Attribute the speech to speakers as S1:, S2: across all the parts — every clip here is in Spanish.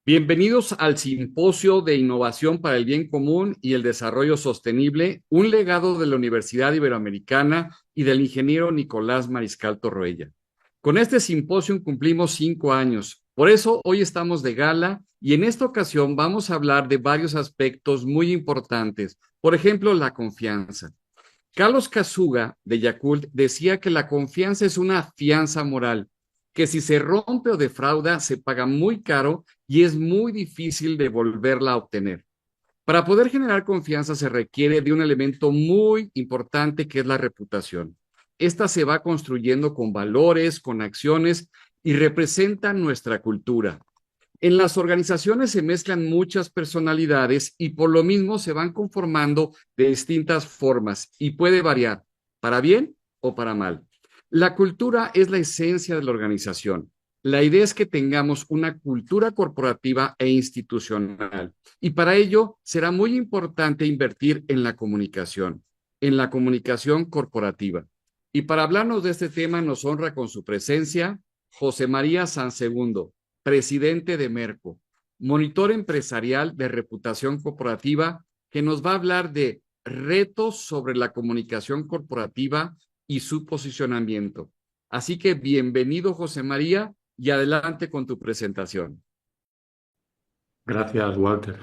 S1: Bienvenidos al Simposio de Innovación para el Bien Común y el Desarrollo Sostenible, un legado de la Universidad Iberoamericana y del ingeniero Nicolás Mariscal Torroella. Con este simposio cumplimos 5 años. Por eso hoy estamos de gala y en esta ocasión vamos a hablar de varios aspectos muy importantes. Por ejemplo, la confianza. Carlos Kasuga de Yakult decía que la confianza es una fianza moral, que si se rompe o defrauda se paga muy caro y es muy difícil de volverla a obtener. Para poder generar confianza se requiere de un elemento muy importante que es la reputación. Esta se va construyendo con valores, con acciones y representa nuestra cultura. En las organizaciones se mezclan muchas personalidades y por lo mismo se van conformando de distintas formas y puede variar para bien o para mal. La cultura es la esencia de la organización. La idea es que tengamos una cultura corporativa e institucional y para ello será muy importante invertir en la comunicación corporativa. Y para hablarnos de este tema nos honra con su presencia José María Sansegundo, presidente de Merco, monitor empresarial de reputación corporativa, que nos va a hablar de retos sobre la comunicación corporativa y su posicionamiento. Así que bienvenido, José María, y adelante con tu presentación.
S2: Gracias, Walter.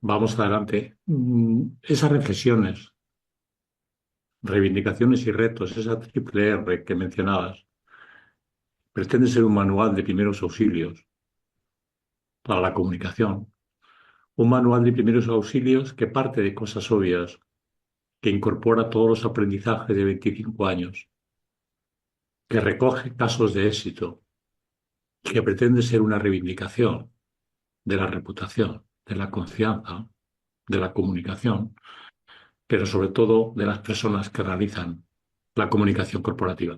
S2: Vamos adelante. Esas reflexiones, reivindicaciones y retos, esa triple R que mencionabas, pretende ser un manual de primeros auxilios para la comunicación. Un manual de primeros auxilios que parte de cosas obvias, que incorpora todos los aprendizajes de 25 años, que recoge casos de éxito, que pretende ser una reivindicación de la reputación, de la confianza, de la comunicación, pero sobre todo de las personas que realizan la comunicación corporativa.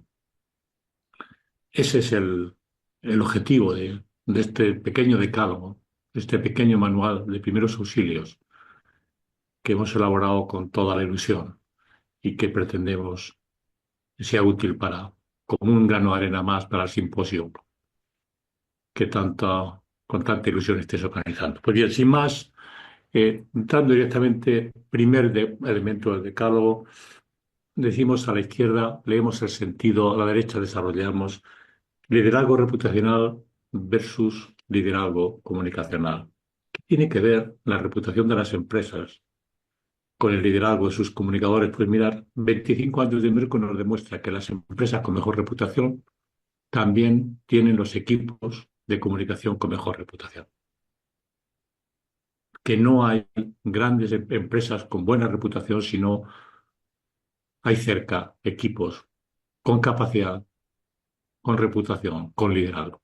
S2: Ese es el objetivo de este pequeño decálogo, de este pequeño manual de primeros auxilios que hemos elaborado con toda la ilusión y que pretendemos que sea útil para, como un grano de arena más para el simposio que con tanta ilusión estés organizando. Pues bien, sin más, entrando directamente, elemento del decálogo, decimos a la izquierda, leemos el sentido, a la derecha desarrollamos liderazgo reputacional versus liderazgo comunicacional. ¿Qué tiene que ver la reputación de las empresas con el liderazgo de sus comunicadores? Pues mirar, 25 años de Merco nos demuestra que las empresas con mejor reputación también tienen los equipos de comunicación con mejor reputación. Que no hay grandes empresas con buena reputación, sino hay cerca equipos con capacidad, con reputación, con liderazgo.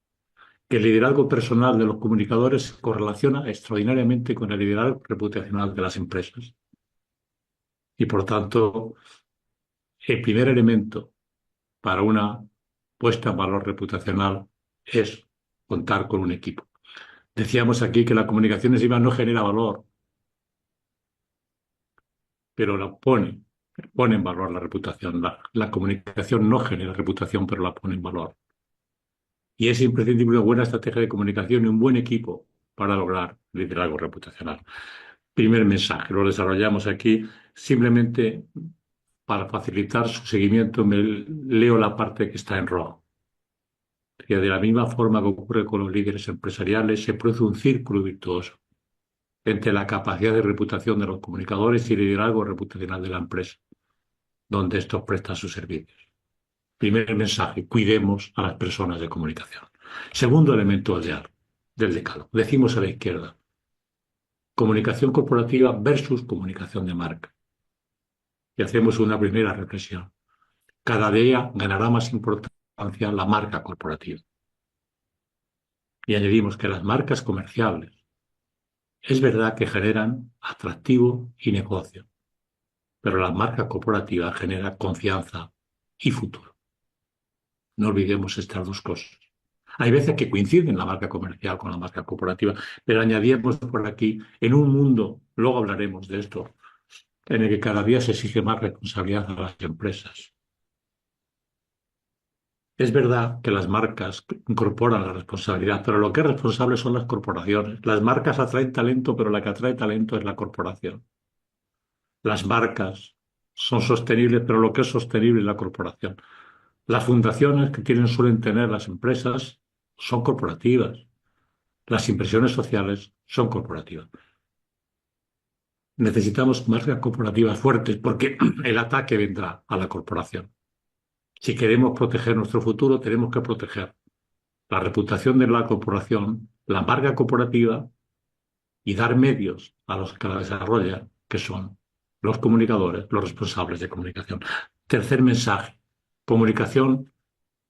S2: Que el liderazgo personal de los comunicadores se correlaciona extraordinariamente con el liderazgo reputacional de las empresas. Y por tanto, el primer elemento para una puesta en valor reputacional es contar con un equipo. Decíamos aquí que la comunicación encima no genera valor, pero pone en valor la reputación. La comunicación no genera reputación, pero la pone en valor. Y es imprescindible una buena estrategia de comunicación y un buen equipo para lograr liderazgo reputacional. Primer mensaje, lo desarrollamos aquí simplemente para facilitar su seguimiento. Leo la parte que está en rojo. Que de la misma forma que ocurre con los líderes empresariales, se produce un círculo virtuoso entre la capacidad de reputación de los comunicadores y el liderazgo reputacional de la empresa, donde estos prestan sus servicios. Primer mensaje, cuidemos a las personas de comunicación. Segundo elemento del decálogo. Decimos a la izquierda, comunicación corporativa versus comunicación de marca. Y hacemos una primera reflexión. Cada día ganará más importancia la marca corporativa. Y añadimos que las marcas comerciables es verdad que generan atractivo y negocio, pero la marca corporativa genera confianza y futuro. No olvidemos estas dos cosas. Hay veces que coinciden la marca comercial con la marca corporativa, pero añadimos por aquí, en un mundo, luego hablaremos de esto, en el que cada día se exige más responsabilidad a las empresas. Es verdad que las marcas incorporan la responsabilidad, pero lo que es responsable son las corporaciones. Las marcas atraen talento, pero la que atrae talento es la corporación. Las marcas son sostenibles, pero lo que es sostenible es la corporación. Las fundaciones que suelen tener las empresas son corporativas. Las inversiones sociales son corporativas. Necesitamos marcas corporativas fuertes porque el ataque vendrá a la corporación. Si queremos proteger nuestro futuro, tenemos que proteger la reputación de la corporación, la marca corporativa y dar medios a los que la desarrollan, que son los comunicadores, los responsables de comunicación. Tercer mensaje, comunicación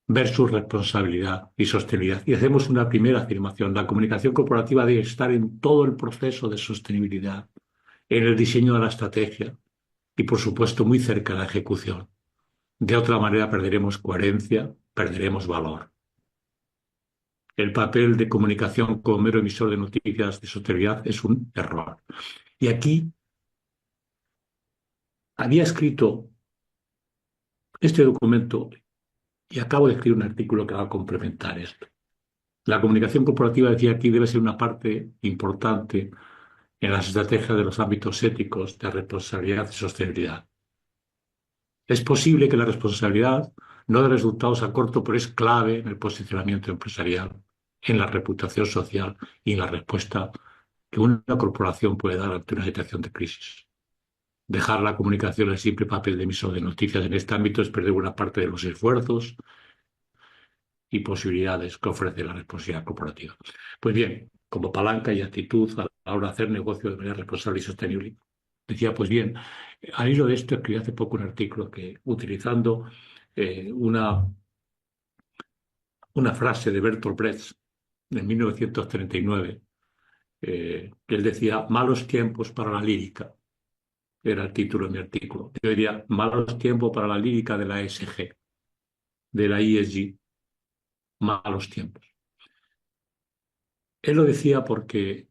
S2: versus responsabilidad y sostenibilidad. Y hacemos una primera afirmación. La comunicación corporativa debe estar en todo el proceso de sostenibilidad, en el diseño de la estrategia y, por supuesto, muy cerca de la ejecución. De otra manera, perderemos coherencia, perderemos valor. El papel de comunicación como mero emisor de noticias de sostenibilidad es un error. Y aquí había escrito este documento y acabo de escribir un artículo que va a complementar esto. La comunicación corporativa, decía aquí, debe ser una parte importante en las estrategias de los ámbitos éticos de responsabilidad y sostenibilidad. Es posible que la responsabilidad no dé resultados a corto, pero es clave en el posicionamiento empresarial, en la reputación social y en la respuesta que una corporación puede dar ante una situación de crisis. Dejar la comunicación el simple papel de emisor de noticias en este ámbito es perder una parte de los esfuerzos y posibilidades que ofrece la responsabilidad corporativa. Pues bien, como palanca y actitud a la hora de hacer negocio de manera responsable y sostenible, decía, pues bien, al hilo de esto escribí hace poco un artículo que, utilizando una frase de Bertolt Brecht de 1939, que él decía, malos tiempos para la lírica, era el título de mi artículo. Yo diría, malos tiempos para la lírica de la ESG, de la ESG, malos tiempos. Él lo decía porque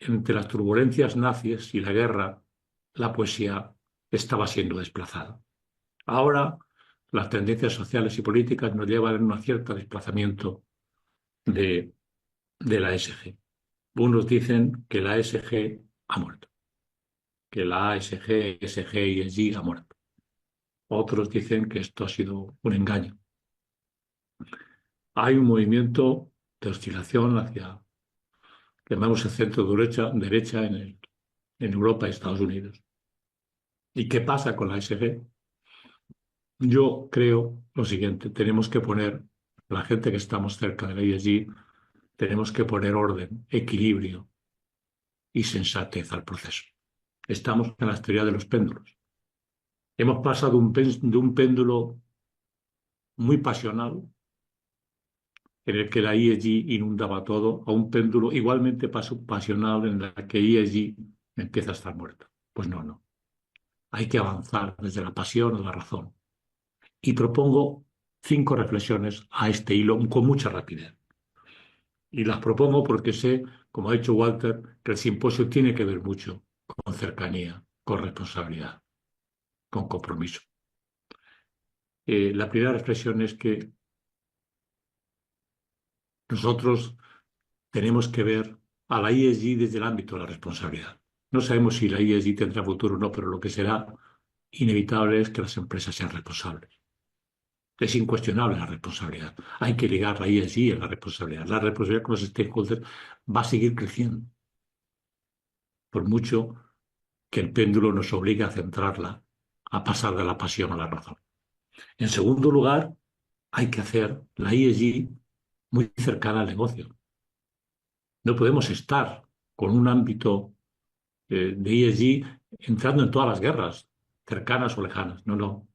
S2: entre las turbulencias nazis y la guerra, la poesía estaba siendo desplazada. Ahora, las tendencias sociales y políticas nos llevan a un cierto desplazamiento de la ESG. Unos dicen que la ESG ha muerto, que la ASG, SG y ESG ha muerto. Otros dicen que esto ha sido un engaño. Hay un movimiento de oscilación hacia, llamamos el centro-derecha en Europa y Estados Unidos. ¿Y qué pasa con la ESG? Yo creo lo siguiente, tenemos que poner, la gente que estamos cerca de la ESG, tenemos que poner orden, equilibrio y sensatez al proceso. Estamos en la teoría de los péndulos. Hemos pasado de un péndulo muy pasional, en el que la ESG inundaba todo, a un péndulo igualmente pasional en la que ESG empieza a estar muerta. Pues no. Hay que avanzar desde la pasión a la razón. Y propongo 5 reflexiones a este hilo con mucha rapidez. Y las propongo porque sé, como ha dicho Walter, que el simposio tiene que ver mucho con cercanía, con responsabilidad, con compromiso. La primera reflexión es que nosotros tenemos que ver a la ESG desde el ámbito de la responsabilidad. No sabemos si la ESG tendrá futuro o no, pero lo que será inevitable es que las empresas sean responsables. Es incuestionable la responsabilidad. Hay que ligar la ESG a la responsabilidad. La responsabilidad con los stakeholders va a seguir creciendo, por mucho que el péndulo nos obligue a centrarla, a pasar de la pasión a la razón. En segundo lugar, hay que hacer la ESG muy cercana al negocio. No podemos estar con un ámbito de ESG entrando en todas las guerras, cercanas o lejanas. No.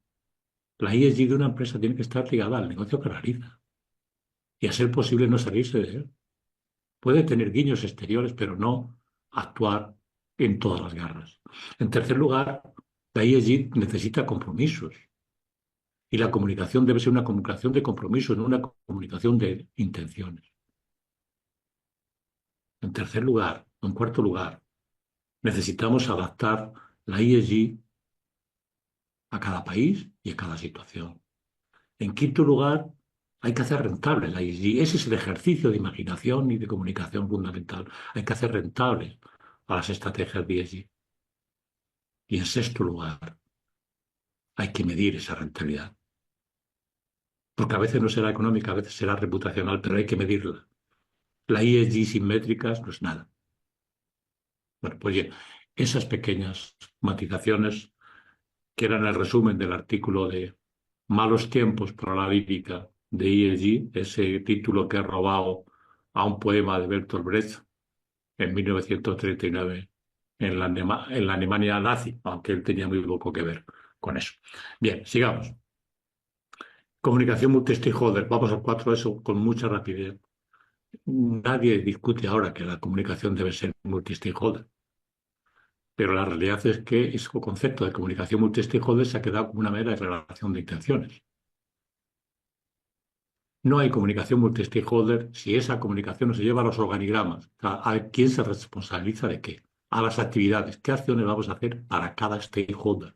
S2: La ESG de una empresa tiene que estar ligada al negocio que realiza y a ser posible no salirse de él. Puede tener guiños exteriores, pero no actuar en todas las guerras. En tercer lugar, la ESG necesita compromisos y la comunicación debe ser una comunicación de compromisos, no una comunicación de intenciones. En cuarto lugar, necesitamos adaptar la ESG a cada país y a cada situación. En quinto lugar, Hay que hacer rentable la ESG. Ese es el ejercicio de imaginación y de comunicación fundamental. Hay que hacer rentable a las estrategias de ESG. Y en sexto lugar, hay que medir esa rentabilidad. Porque a veces no será económica, a veces será reputacional, pero hay que medirla. La ESG sin métricas no es nada. Bueno, pues bien, esas pequeñas matizaciones, que eran el resumen del artículo de Malos tiempos para la lírica de ESG, ese título que he robado a un poema de Bertolt Brecht en 1939 en la Alemania nazi, aunque él tenía muy poco que ver con eso. Bien, sigamos. Comunicación multi-stakeholder. Vamos al 4 eso con mucha rapidez. Nadie discute ahora que la comunicación debe ser multi-stakeholder, pero la realidad es que ese concepto de comunicación multi-stakeholder se ha quedado como una mera declaración de intenciones. No hay comunicación multi-stakeholder si esa comunicación no se lleva a los organigramas. ¿A quién se responsabiliza de qué? A las actividades. ¿Qué acciones vamos a hacer para cada stakeholder?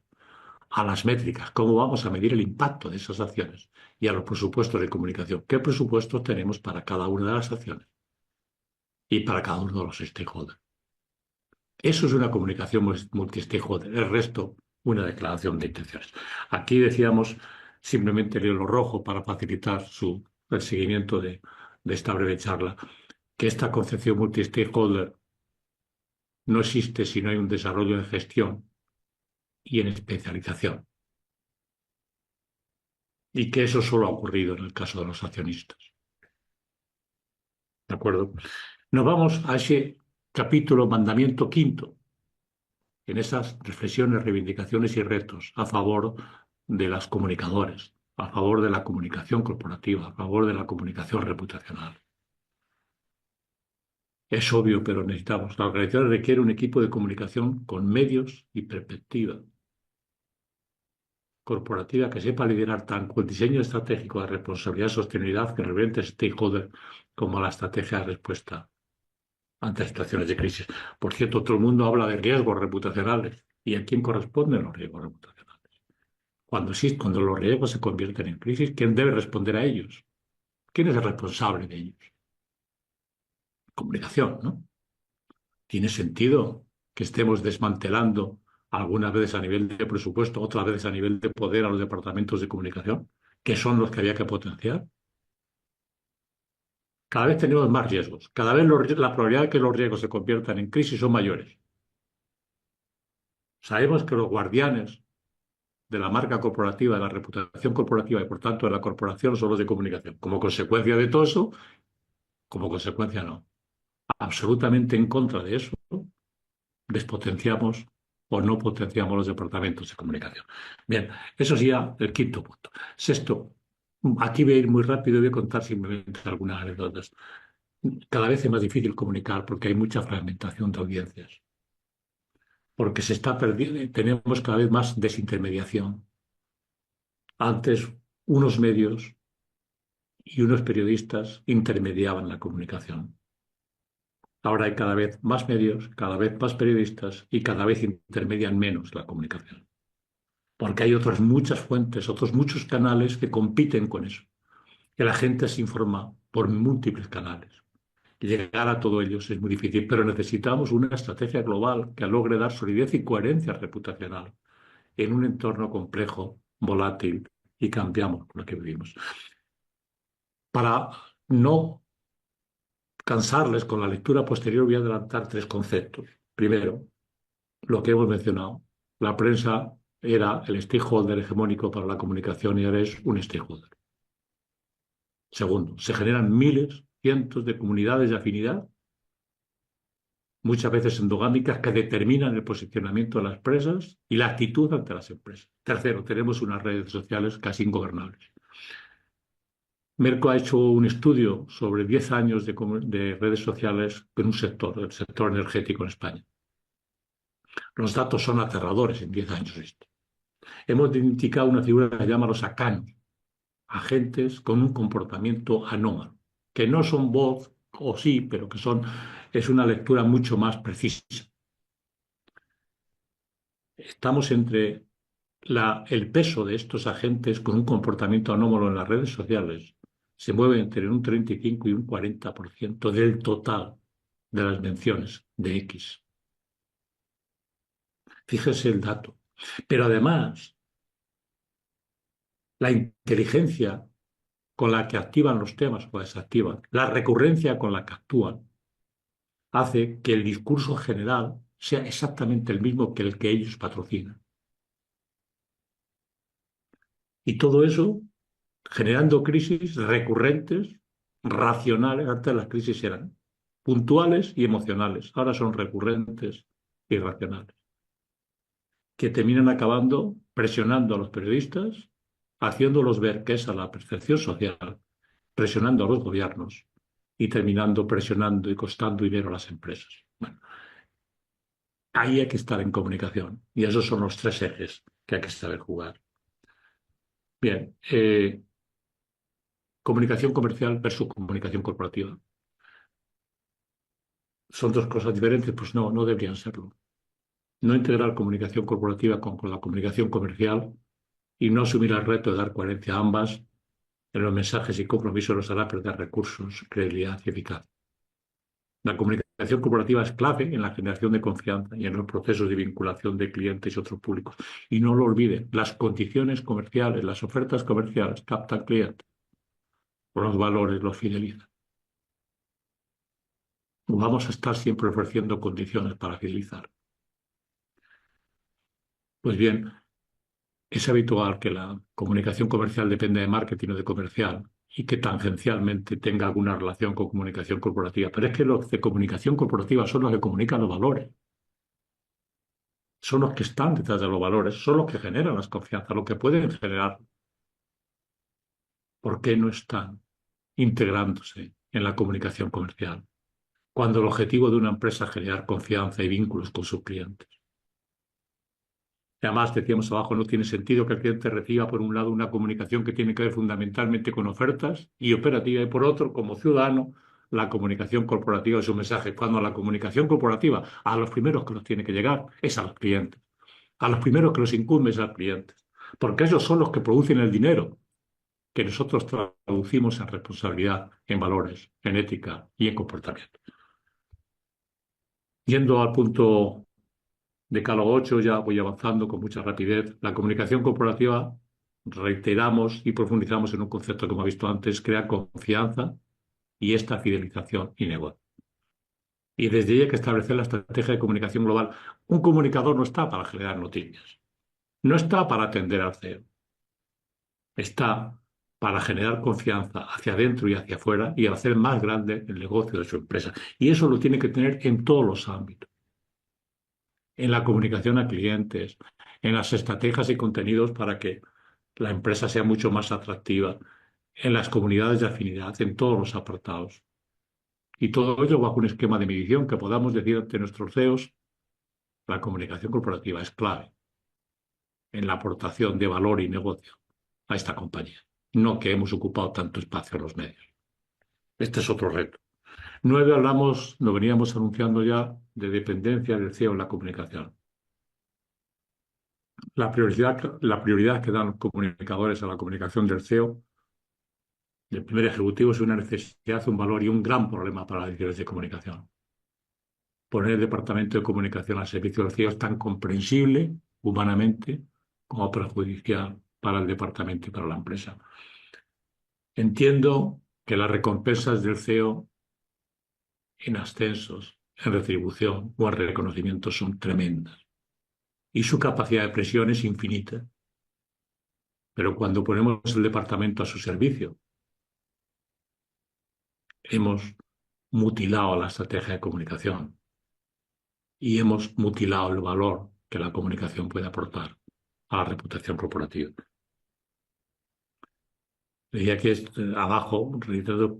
S2: A las métricas. ¿Cómo vamos a medir el impacto de esas acciones? Y a los presupuestos de comunicación. ¿Qué presupuestos tenemos para cada una de las acciones? Y para cada uno de los stakeholders. Eso es una comunicación multi-stakeholder. El resto, una declaración de intenciones. Aquí decíamos, simplemente leo lo rojo para facilitar el seguimiento de esta breve charla, que esta concepción multi-stakeholder no existe si no hay un desarrollo en gestión y en especialización. Y que eso solo ha ocurrido en el caso de los accionistas. ¿De acuerdo? Nos vamos a ese capítulo mandamiento quinto, en esas reflexiones, reivindicaciones y retos a favor de las comunicadores, a favor de la comunicación corporativa, a favor de la comunicación reputacional. Es obvio, pero necesitamos. La organización requiere un equipo de comunicación con medios y perspectiva corporativa que sepa liderar tanto el diseño estratégico de responsabilidad y sostenibilidad que represente stakeholder como la estrategia de respuesta ante situaciones de crisis. Por cierto, todo el mundo habla de riesgos reputacionales. ¿Y a quién corresponden los riesgos reputacionales? Cuando los riesgos se convierten en crisis, ¿quién debe responder a ellos? ¿Quién es el responsable de ellos? Comunicación, ¿no? ¿Tiene sentido que estemos desmantelando algunas veces a nivel de presupuesto, otras veces a nivel de poder a los departamentos de comunicación, que son los que había que potenciar? Cada vez tenemos más riesgos. Cada vez la probabilidad de que los riesgos se conviertan en crisis son mayores. Sabemos que los guardianes de la marca corporativa, de la reputación corporativa y por tanto de la corporación son los de comunicación. Como consecuencia de todo eso, como consecuencia no. Absolutamente en contra de eso, despotenciamos o no potenciamos los departamentos de comunicación. Bien, eso sería el quinto punto. Sexto, aquí voy a ir muy rápido y voy a contar simplemente algunas anécdotas. Cada vez es más difícil comunicar porque hay mucha fragmentación de audiencias, porque se está perdiendo, tenemos cada vez más desintermediación. Antes, unos medios y unos periodistas intermediaban la comunicación. Ahora hay cada vez más medios, cada vez más periodistas y cada vez intermedian menos la comunicación. Porque hay otras muchas fuentes, otros muchos canales que compiten con eso. Que la gente se informa por múltiples canales. Y llegar a todos ellos es muy difícil, pero necesitamos una estrategia global que logre dar solidez y coherencia reputacional en un entorno complejo, volátil y cambiamos con lo que vivimos. Para no cansarles con la lectura posterior, voy a adelantar tres conceptos. Primero, lo que hemos mencionado. La prensa era el stakeholder hegemónico para la comunicación y ahora es un stakeholder. Segundo, se generan miles, cientos de comunidades de afinidad, muchas veces endogámicas, que determinan el posicionamiento de las empresas y la actitud ante las empresas. Tercero, tenemos unas redes sociales casi ingobernables. Merco ha hecho un estudio sobre 10 años de redes sociales en un sector, el sector energético en España. Los datos son aterradores en 10 años. Hemos identificado una figura que se llama los ACANOS, agentes con un comportamiento anómalo, que no son voz, o sí, pero que es una lectura mucho más precisa. Estamos entre el peso de estos agentes con un comportamiento anómalo en las redes sociales se mueve entre un 35 y un 40% del total de las menciones de X. Fíjese el dato. Pero además, la inteligencia con la que activan los temas o desactivan, la recurrencia con la que actúan, hace que el discurso general sea exactamente el mismo que el que ellos patrocinan. Y todo eso generando crisis recurrentes, racionales. Antes las crisis eran puntuales y emocionales, ahora son recurrentes y racionales, que terminan acabando presionando a los periodistas, haciéndolos ver que esa es la percepción social, presionando a los gobiernos y terminando presionando y costando dinero a las empresas. Bueno, ahí hay que estar en comunicación y esos son los tres ejes que hay que saber jugar. Bien, comunicación comercial versus comunicación corporativa. ¿Son dos cosas diferentes? Pues no, no deberían serlo. No integrar comunicación corporativa con la comunicación comercial y no asumir el reto de dar coherencia a ambas en los mensajes y compromisos los hará perder recursos, credibilidad y eficacia. La comunicación corporativa es clave en la generación de confianza y en los procesos de vinculación de clientes y otros públicos. Y no lo olviden, las condiciones comerciales, las ofertas comerciales captan clientes, los valores los fidelizan. Vamos a estar siempre ofreciendo condiciones para fidelizar. Pues bien, es habitual que la comunicación comercial dependa de marketing o de comercial y que tangencialmente tenga alguna relación con comunicación corporativa. Pero es que los de comunicación corporativa son los que comunican los valores, son los que están detrás de los valores, son los que generan las confianzas, los que pueden generar. ¿Por qué no están integrándose en la comunicación comercial? Cuando el objetivo de una empresa es generar confianza y vínculos con sus clientes. Además, decíamos abajo, no tiene sentido que el cliente reciba, por un lado, una comunicación que tiene que ver fundamentalmente con ofertas y operativa, y por otro, como ciudadano, la comunicación corporativa de sus mensajes. Cuando la comunicación corporativa, a los primeros que los tiene que llegar es a los clientes. A los primeros que los incumbe es a los clientes. Porque ellos son los que producen el dinero que nosotros traducimos en responsabilidad, en valores, en ética y en comportamiento. Yendo al punto Decálogo 8, ya voy avanzando con mucha rapidez. La comunicación corporativa, reiteramos y profundizamos en un concepto que hemos visto antes, crea confianza y esta fidelización y negocio. Y desde ahí hay que establecer la estrategia de comunicación global. Un comunicador no está para generar noticias, no está para atender al CEO, está para generar confianza hacia adentro y hacia afuera y hacer más grande el negocio de su empresa. Y eso lo tiene que tener en todos los ámbitos. En la comunicación a clientes, en las estrategias y contenidos para que la empresa sea mucho más atractiva, en las comunidades de afinidad, en todos los apartados. Y todo ello bajo un esquema de medición que podamos decir ante nuestros CEOs, la comunicación corporativa es clave en la aportación de valor y negocio a esta compañía, no que hemos ocupado tanto espacio en los medios. Este es otro reto. 9, lo veníamos anunciando ya, de dependencia del CEO en la comunicación. La prioridad que dan los comunicadores a la comunicación del CEO, del primer ejecutivo, es una necesidad, un valor y un gran problema para las direcciones de comunicación. Poner el departamento de comunicación al servicio del CEO es tan comprensible humanamente como perjudicial para el departamento y para la empresa. Entiendo que las recompensas del CEO en ascensos, en retribución o en reconocimiento son tremendas y su capacidad de presión es infinita. Pero cuando ponemos el departamento a su servicio, hemos mutilado la estrategia de comunicación y hemos mutilado el valor que la comunicación puede aportar a la reputación corporativa. Decía que abajo, reiterado,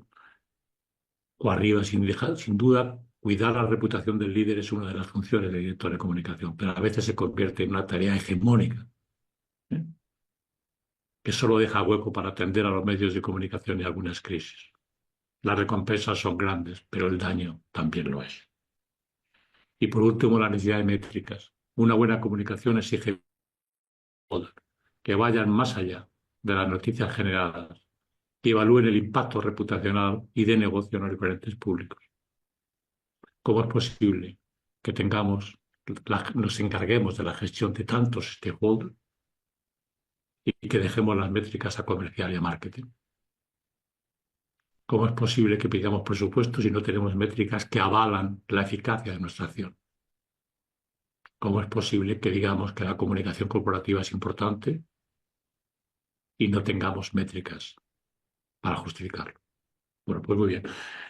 S2: o arriba, sin duda, cuidar la reputación del líder es una de las funciones del director de comunicación, pero a veces se convierte en una tarea hegemónica, ¿eh? Que solo deja hueco para atender a los medios de comunicación y algunas crisis. Las recompensas son grandes, pero el daño también lo es. Y por último, la necesidad de métricas. Una buena comunicación exige que vayan más allá de las noticias generadas, y evalúen el impacto reputacional y de negocio en los diferentes públicos. ¿Cómo es posible que nos encarguemos de la gestión de tantos stakeholders y que dejemos las métricas a comercial y a marketing? ¿Cómo es posible que pidamos presupuestos si no tenemos métricas que avalan la eficacia de nuestra acción? ¿Cómo es posible que digamos que la comunicación corporativa es importante y no tengamos métricas para justificarlo? Bueno, pues muy bien.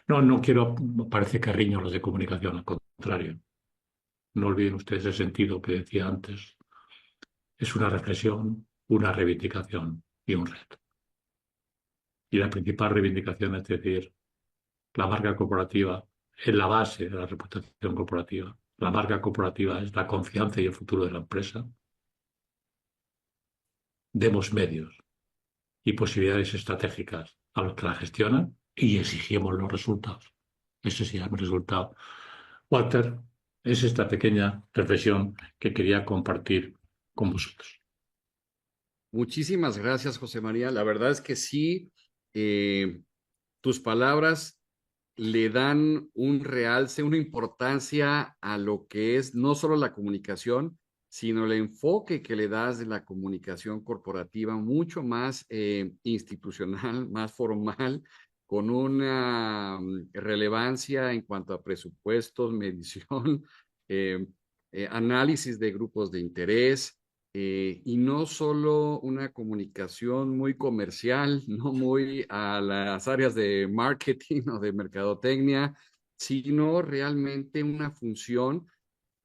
S2: No quiero, parece que riño los de comunicación, al contrario. No olviden ustedes el sentido que decía antes. Es una reflexión, una reivindicación y un reto. Y la principal reivindicación es decir, la marca corporativa es la base de la reputación corporativa. La marca corporativa es la confianza y el futuro de la empresa. Demos medios y posibilidades estratégicas a los que la gestionan y exigimos los resultados. Ese sí es mi resultado. Walter, es esta pequeña reflexión que quería compartir con vosotros.
S1: Muchísimas gracias, José María. La verdad es que sí, tus palabras le dan un realce, una importancia a lo que es no solo la comunicación, sino el enfoque que le das de la comunicación corporativa, mucho más institucional, más formal, con una relevancia en cuanto a presupuestos, medición, eh, análisis de grupos de interés, y no solo una comunicación muy comercial, no muy a las áreas de marketing o de mercadotecnia, sino realmente una función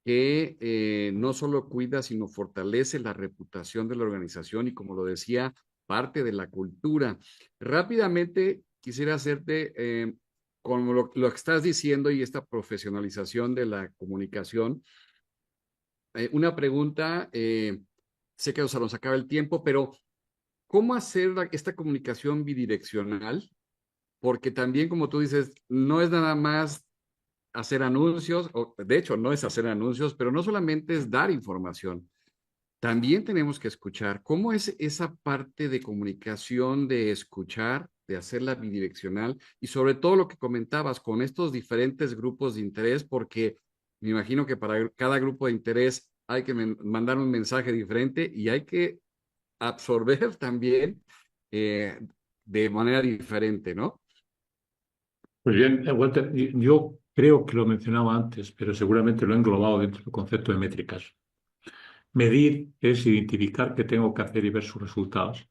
S1: que no solo cuida, sino fortalece la reputación de la organización y, como lo decía, parte de la cultura. Rápidamente quisiera hacerte, con lo que estás diciendo y esta profesionalización de la comunicación, una pregunta. Sé que se nos acaba el tiempo, pero ¿cómo hacer esta comunicación bidireccional? Porque también, como tú dices, no es nada más hacer anuncios, o de hecho no es hacer anuncios, pero no solamente es dar información, también tenemos que escuchar. ¿Cómo es esa parte de comunicación, de escuchar, de hacerla bidireccional y sobre todo lo que comentabas con estos diferentes grupos de interés? Porque me imagino que para cada grupo de interés hay que mandar un mensaje diferente y hay que absorber también eh, de manera diferente, ¿no?
S2: Pues bien, Walter, yo creo que lo mencionaba antes, pero seguramente lo he englobado dentro del concepto de métricas. Medir es identificar qué tengo que hacer y ver sus resultados.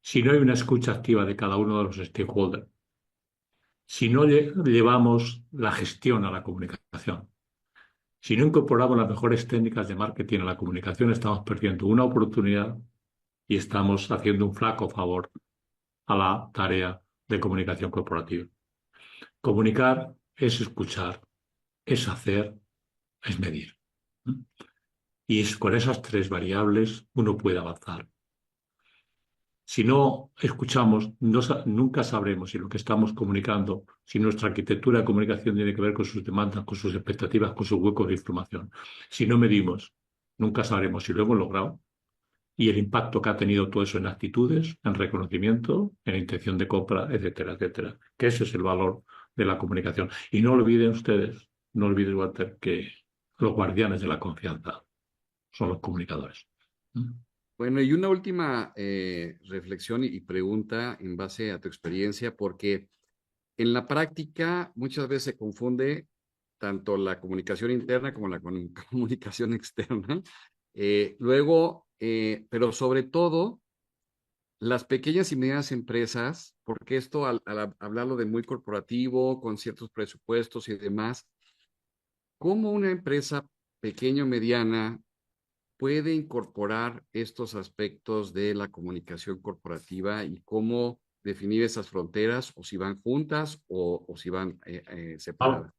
S2: Si no hay una escucha activa de cada uno de los stakeholders, si no llevamos la gestión a la comunicación, si no incorporamos las mejores técnicas de marketing a la comunicación, estamos perdiendo una oportunidad y estamos haciendo un flaco favor a la tarea de comunicación corporativa. Comunicar es escuchar, es hacer, es medir. Y con esas tres variables uno puede avanzar. Si no escuchamos, nunca sabremos si lo que estamos comunicando, si nuestra arquitectura de comunicación tiene que ver con sus demandas, con sus expectativas, con sus huecos de información. Si no medimos, nunca sabremos si lo hemos logrado y el impacto que ha tenido todo eso en actitudes, en reconocimiento, en intención de compra, etcétera, etcétera. Que ese es el valor de la comunicación. Y no olviden ustedes, no olviden, Walter, que los guardianes de la confianza son los comunicadores.
S1: Bueno, y una última reflexión y pregunta en base a tu experiencia, porque en la práctica muchas veces se confunde tanto la comunicación interna como la comunicación externa. Pero sobre todo, las pequeñas y medianas empresas, porque esto al hablarlo de muy corporativo, con ciertos presupuestos y demás, ¿cómo una empresa pequeña o mediana puede incorporar estos aspectos de la comunicación corporativa y cómo definir esas fronteras, o si van juntas o si van separadas?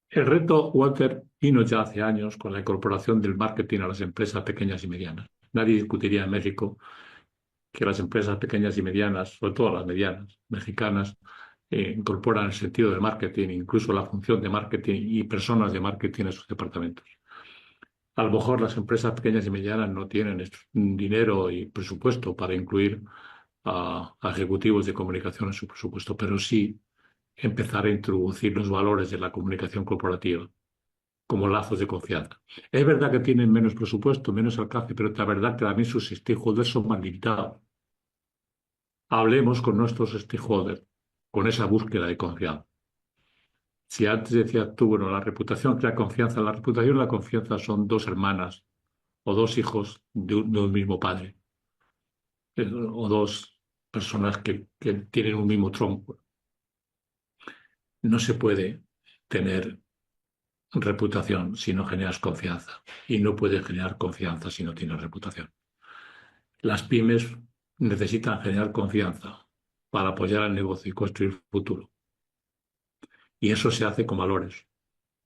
S2: El reto, Walter, vino ya hace años con la incorporación del marketing a las empresas pequeñas y medianas. Nadie discutiría en México que las empresas pequeñas y medianas, sobre todo las medianas mexicanas, incorporan el sentido del marketing, incluso la función de marketing y personas de marketing en sus departamentos. A lo mejor las empresas pequeñas y medianas no tienen dinero y presupuesto para incluir a ejecutivos de comunicación en su presupuesto, pero sí empezar a introducir los valores de la comunicación corporativa como lazos de confianza. Es verdad que tienen menos presupuesto, menos alcance, pero es verdad que también sus stakeholders son más limitados. Hablemos con nuestros stakeholders, con esa búsqueda de confianza. Si antes decías tú, bueno, la reputación crea confianza, la confianza son dos hermanas o dos hijos de un mismo padre, o dos personas que tienen un mismo tronco. No se puede tener reputación si no generas confianza y no puedes generar confianza si no tienes reputación. Las pymes necesitan generar confianza para apoyar al negocio y construir futuro. Y eso se hace con valores.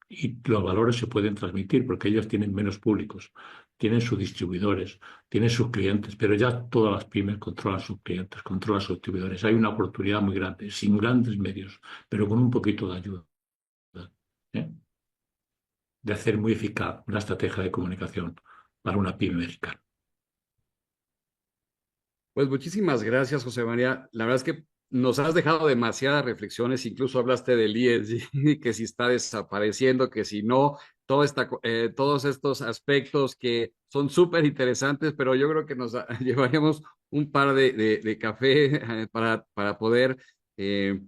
S2: Y los valores se pueden transmitir porque ellos tienen menos públicos, tienen sus distribuidores, tienen sus clientes, pero ya todas las pymes controlan sus clientes, controlan sus distribuidores. Hay una oportunidad muy grande, sin grandes medios, pero con un poquito de ayuda, ¿eh? De hacer muy eficaz una estrategia de comunicación para una pyme mexicana.
S1: Pues muchísimas gracias, José María. La verdad es que nos has dejado demasiadas reflexiones, incluso hablaste del ESG, que si está desapareciendo, que si no, todos estos aspectos que son súper interesantes, pero yo creo que nos llevaríamos un par de café para poder eh,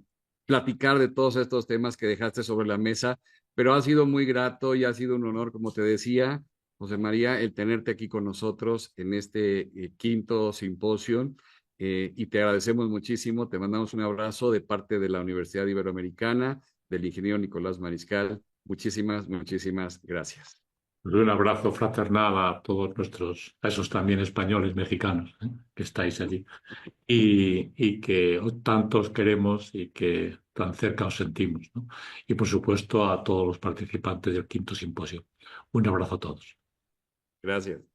S1: platicar de todos estos temas que dejaste sobre la mesa, pero ha sido muy grato y ha sido un honor, como te decía. José María, el tenerte aquí con nosotros en este quinto simposio y te agradecemos muchísimo. Te mandamos un abrazo de parte de la Universidad Iberoamericana, del ingeniero Nicolás Mariscal. Muchísimas, muchísimas gracias.
S2: Un abrazo fraternal a todos a esos también españoles mexicanos, que estáis allí y que tantos queremos y que tan cerca os sentimos, ¿no? Y por supuesto a todos los participantes del quinto simposio. Un abrazo a todos.
S1: Gracias.